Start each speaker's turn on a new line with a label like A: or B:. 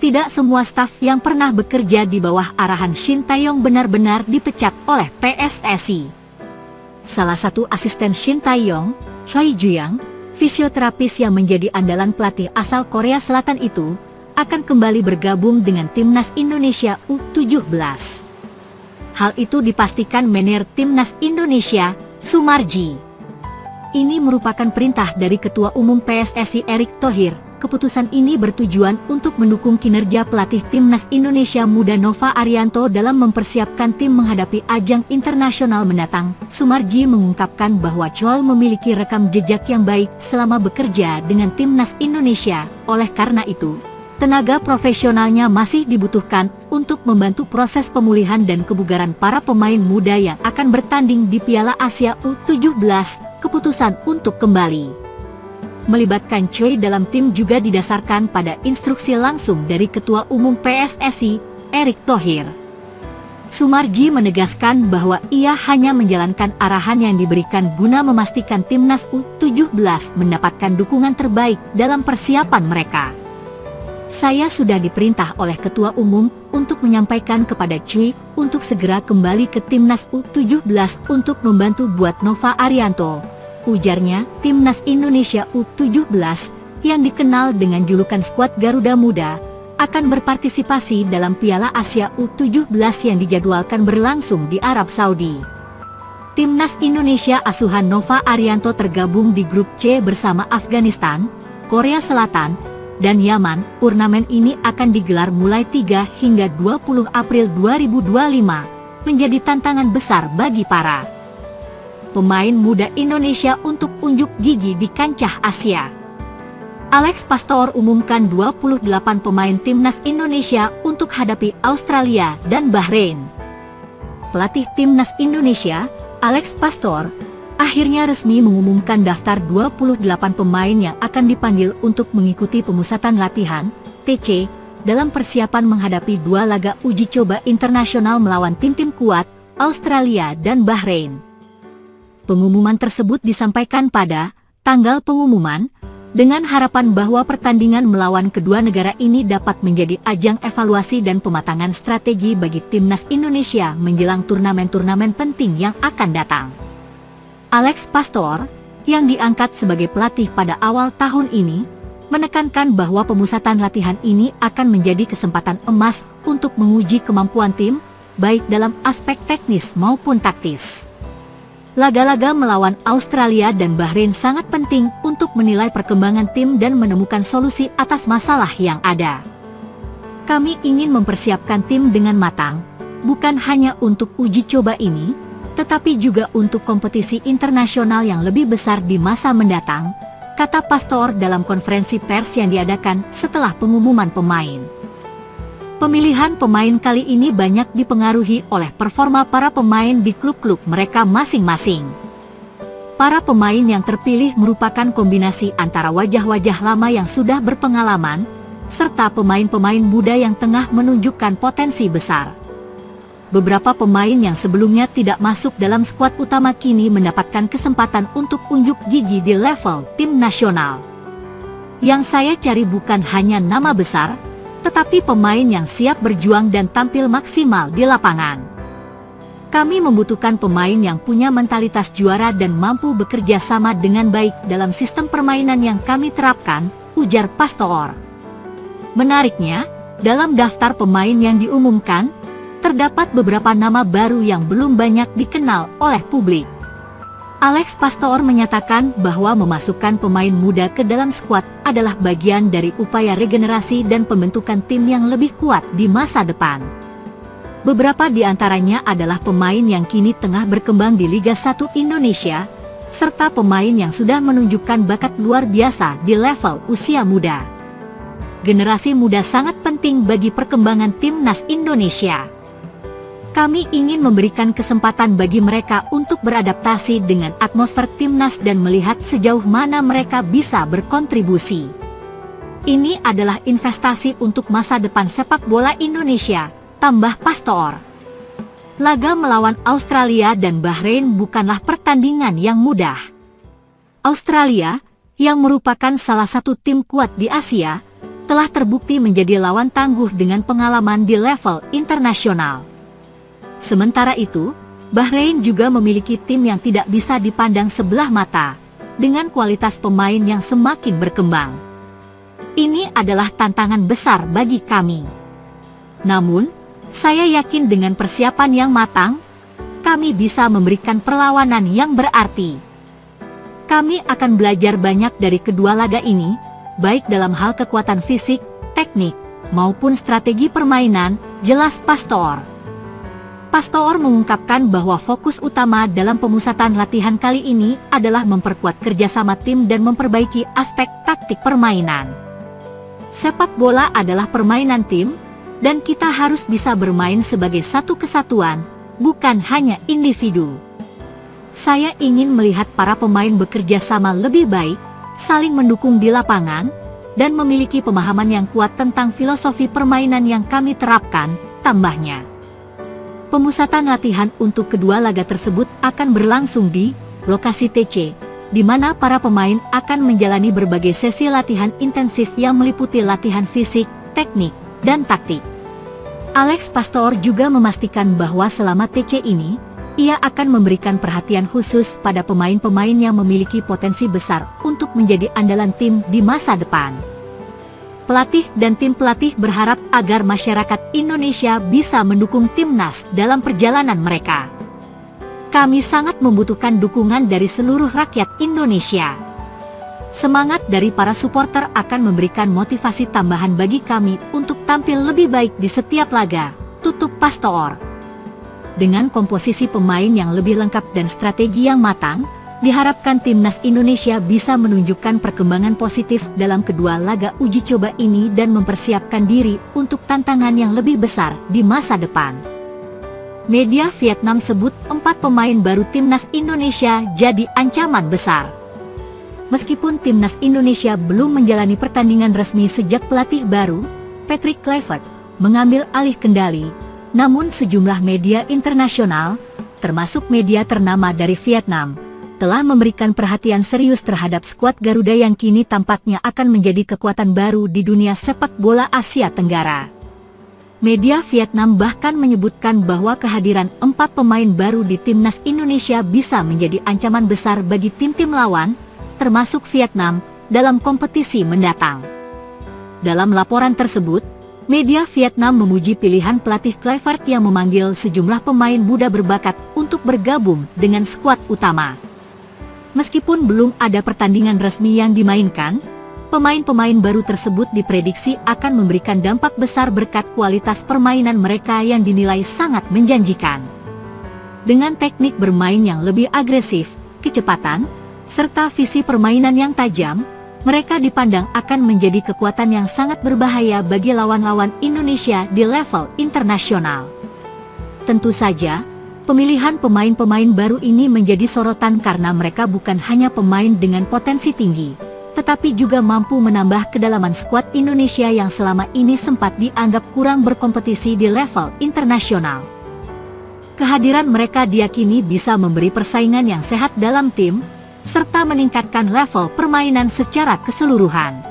A: tidak semua staf yang pernah bekerja di bawah arahan Shin Tae-yong benar-benar dipecat oleh PSSI. Salah satu asisten Shin Tae-yong, Choi Ju-yang, fisioterapis yang menjadi andalan pelatih asal Korea Selatan itu, akan kembali bergabung dengan Timnas Indonesia U17. Hal itu dipastikan manajer Timnas Indonesia, Sumarji. Ini merupakan perintah dari Ketua Umum PSSI Erick Thohir. Keputusan ini bertujuan untuk mendukung kinerja pelatih Timnas Indonesia Muda Nova Arianto dalam mempersiapkan tim menghadapi ajang internasional mendatang. Sumarji mengungkapkan bahwa Choi memiliki rekam jejak yang baik selama bekerja dengan Timnas Indonesia. Oleh karena itu, tenaga profesionalnya masih dibutuhkan untuk membantu proses pemulihan dan kebugaran para pemain muda yang akan bertanding di Piala Asia U17. Keputusan untuk kembali melibatkan Choi dalam tim juga didasarkan pada instruksi langsung dari Ketua Umum PSSI, Erick Thohir. Sumarji menegaskan bahwa ia hanya menjalankan arahan yang diberikan guna memastikan Timnas U17 mendapatkan dukungan terbaik dalam persiapan mereka. Saya sudah diperintah oleh Ketua Umum untuk menyampaikan kepada Choi untuk segera kembali ke Timnas U17 untuk membantu buat Nova Arianto. Ujarnya, Timnas Indonesia U17, yang dikenal dengan julukan skuad Garuda Muda, akan berpartisipasi dalam Piala Asia U17 yang dijadwalkan berlangsung di Arab Saudi. Timnas Indonesia asuhan Nova Arianto tergabung di grup C bersama Afghanistan, Korea Selatan, dan Yaman. Turnamen ini akan digelar mulai 3 hingga 20 April 2025, menjadi tantangan besar bagi para pemain muda Indonesia untuk unjuk gigi di kancah Asia. Alex Pastor umumkan 28 pemain Timnas Indonesia untuk hadapi Australia dan Bahrain. Pelatih Timnas Indonesia, Alex Pastor, akhirnya resmi mengumumkan daftar 28 pemain yang akan dipanggil untuk mengikuti pemusatan latihan, TC, dalam persiapan menghadapi 2 laga uji coba internasional melawan tim-tim kuat, Australia dan Bahrain. Pengumuman tersebut disampaikan pada tanggal pengumuman, dengan harapan bahwa pertandingan melawan kedua negara ini dapat menjadi ajang evaluasi dan pematangan strategi bagi Timnas Indonesia menjelang turnamen-turnamen penting yang akan datang. Alex Pastor, yang diangkat sebagai pelatih pada awal tahun ini, menekankan bahwa pemusatan latihan ini akan menjadi kesempatan emas untuk menguji kemampuan tim, baik dalam aspek teknis maupun taktis. Laga-laga melawan Australia dan Bahrain sangat penting untuk menilai perkembangan tim dan menemukan solusi atas masalah yang ada. Kami ingin mempersiapkan tim dengan matang, bukan hanya untuk uji coba ini, tetapi juga untuk kompetisi internasional yang lebih besar di masa mendatang, kata Pastor dalam konferensi pers yang diadakan setelah pengumuman pemain. Pemilihan pemain kali ini banyak dipengaruhi oleh performa para pemain di klub-klub mereka masing-masing. Para pemain yang terpilih merupakan kombinasi antara wajah-wajah lama yang sudah berpengalaman, serta pemain-pemain muda yang tengah menunjukkan potensi besar. Beberapa pemain yang sebelumnya tidak masuk dalam skuad utama kini mendapatkan kesempatan untuk unjuk gigi di level tim nasional. Yang saya cari bukan hanya nama besar, tetapi pemain yang siap berjuang dan tampil maksimal di lapangan. Kami membutuhkan pemain yang punya mentalitas juara dan mampu bekerja sama dengan baik dalam sistem permainan yang kami terapkan, ujar Pastor. Menariknya, dalam daftar pemain yang diumumkan, terdapat beberapa nama baru yang belum banyak dikenal oleh publik. Alex Pastor menyatakan bahwa memasukkan pemain muda ke dalam skuad adalah bagian dari upaya regenerasi dan pembentukan tim yang lebih kuat di masa depan. Beberapa di antaranya adalah pemain yang kini tengah berkembang di Liga 1 Indonesia, serta pemain yang sudah menunjukkan bakat luar biasa di level usia muda. Generasi muda sangat penting bagi perkembangan Timnas Indonesia. Kami ingin memberikan kesempatan bagi mereka untuk beradaptasi dengan atmosfer Timnas dan melihat sejauh mana mereka bisa berkontribusi. Ini adalah investasi untuk masa depan sepak bola Indonesia, tambah Pastor. Laga melawan Australia dan Bahrain bukanlah pertandingan yang mudah. Australia, yang merupakan salah satu tim kuat di Asia, telah terbukti menjadi lawan tangguh dengan pengalaman di level internasional. Sementara itu, Bahrain juga memiliki tim yang tidak bisa dipandang sebelah mata, dengan kualitas pemain yang semakin berkembang. Ini adalah tantangan besar bagi kami. Namun, saya yakin dengan persiapan yang matang, kami bisa memberikan perlawanan yang berarti. Kami akan belajar banyak dari kedua laga ini, baik dalam hal kekuatan fisik, teknik, maupun strategi permainan, jelas Pastor. Pastor mengungkapkan bahwa fokus utama dalam pemusatan latihan kali ini adalah memperkuat kerjasama tim dan memperbaiki aspek taktik permainan. Sepak bola adalah permainan tim, dan kita harus bisa bermain sebagai satu kesatuan, bukan hanya individu. Saya ingin melihat para pemain bekerja sama lebih baik, saling mendukung di lapangan, dan memiliki pemahaman yang kuat tentang filosofi permainan yang kami terapkan, tambahnya. Pemusatan latihan untuk kedua laga tersebut akan berlangsung di lokasi TC, di mana para pemain akan menjalani berbagai sesi latihan intensif yang meliputi latihan fisik, teknik, dan taktik. Alex Pastor juga memastikan bahwa selama TC ini, ia akan memberikan perhatian khusus pada pemain-pemain yang memiliki potensi besar untuk menjadi andalan tim di masa depan. Pelatih dan tim pelatih berharap agar masyarakat Indonesia bisa mendukung timnas dalam perjalanan mereka. Kami sangat membutuhkan dukungan dari seluruh rakyat Indonesia. Semangat dari para supporter akan memberikan motivasi tambahan bagi kami untuk tampil lebih baik di setiap laga, tutup Pastor. Dengan komposisi pemain yang lebih lengkap dan strategi yang matang, diharapkan timnas Indonesia bisa menunjukkan perkembangan positif dalam kedua laga uji coba ini dan mempersiapkan diri untuk tantangan yang lebih besar di masa depan. Media Vietnam sebut 4 pemain baru timnas Indonesia jadi ancaman besar. Meskipun timnas Indonesia belum menjalani pertandingan resmi sejak pelatih baru, Patrick Kluivert, mengambil alih kendali, namun sejumlah media internasional, termasuk media ternama dari Vietnam, telah memberikan perhatian serius terhadap skuad Garuda yang kini tampaknya akan menjadi kekuatan baru di dunia sepak bola Asia Tenggara. Media Vietnam bahkan menyebutkan bahwa kehadiran 4 pemain baru di timnas Indonesia bisa menjadi ancaman besar bagi tim-tim lawan, termasuk Vietnam, dalam kompetisi mendatang. Dalam laporan tersebut, media Vietnam memuji pilihan pelatih Kluivert yang memanggil sejumlah pemain muda berbakat untuk bergabung dengan skuad utama. Meskipun belum ada pertandingan resmi yang dimainkan, pemain-pemain baru tersebut diprediksi akan memberikan dampak besar berkat kualitas permainan mereka yang dinilai sangat menjanjikan. Dengan teknik bermain yang lebih agresif, kecepatan, serta visi permainan yang tajam, mereka dipandang akan menjadi kekuatan yang sangat berbahaya bagi lawan-lawan Indonesia di level internasional. Tentu saja, pemilihan pemain-pemain baru ini menjadi sorotan karena mereka bukan hanya pemain dengan potensi tinggi, tetapi juga mampu menambah kedalaman skuad Indonesia yang selama ini sempat dianggap kurang berkompetisi di level internasional. Kehadiran mereka diyakini bisa memberi persaingan yang sehat dalam tim, serta meningkatkan level permainan secara keseluruhan.